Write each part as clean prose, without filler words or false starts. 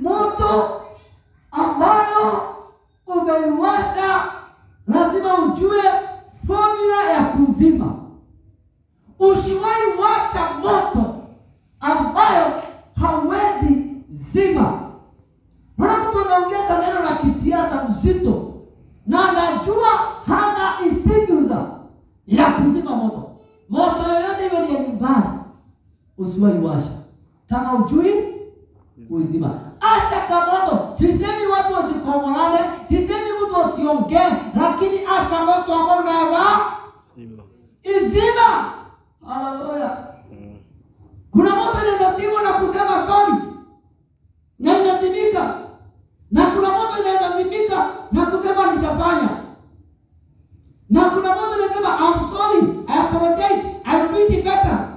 Moto ambayo umeiwasha lazima ujue formula ya kuzima. Usiwahi washa moto ambayo hawezi zima. Mwana mtu anaongea neno la kisiasa mzito na anajua hana extinguisher ya kuzima moto. Moto yoyote iwe ni nyumbani, usiwahi washa kama ujui kuizima. Asha kamoto. Sisemi watu wasikomolane, sisemi mtu wasiongee, lakini asha moto ambao unaweza izima. Haleluya. Kuna moto inazimwa na kusema sorry na inazimika, na kuna moto inazimika na kusema nitafanya, na kuna moto inasema I'm sorry, I apologize, I'll do it better.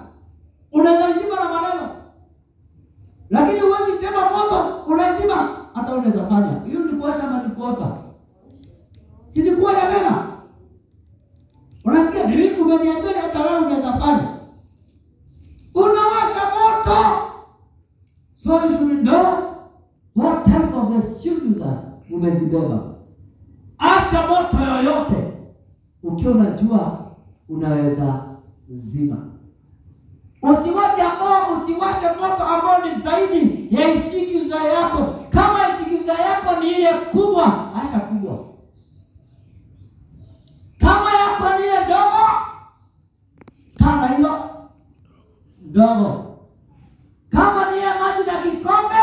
Unazima na maneno, lakini huwezi sema moto unazima hata unaweza fanya. Hiyo ni kuwasha manikuota. Si ni kuwa ya tena. Unasikia mimi umeniambia hata wewe unaweza fanya. Unawasha moto. So you should know what type of extinguishers umezibeba. Asha moto yoyote ukiwa unajua unaweza zima. Usiwashe moto ambao ni zaidi ya extinguisher yako. Kama extinguisher yako ni ile kubwa, asha kubwa. Kama yako ni ile ndogo, kama hiyo ndogo. Kama ni ya maji na kikombe,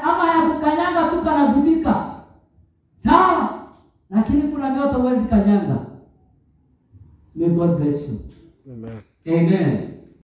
ama ya kukanyanga tu kanazimika, sawa. Lakini kuna moto huwezi kanyanga. May God bless you. Amen. Amen.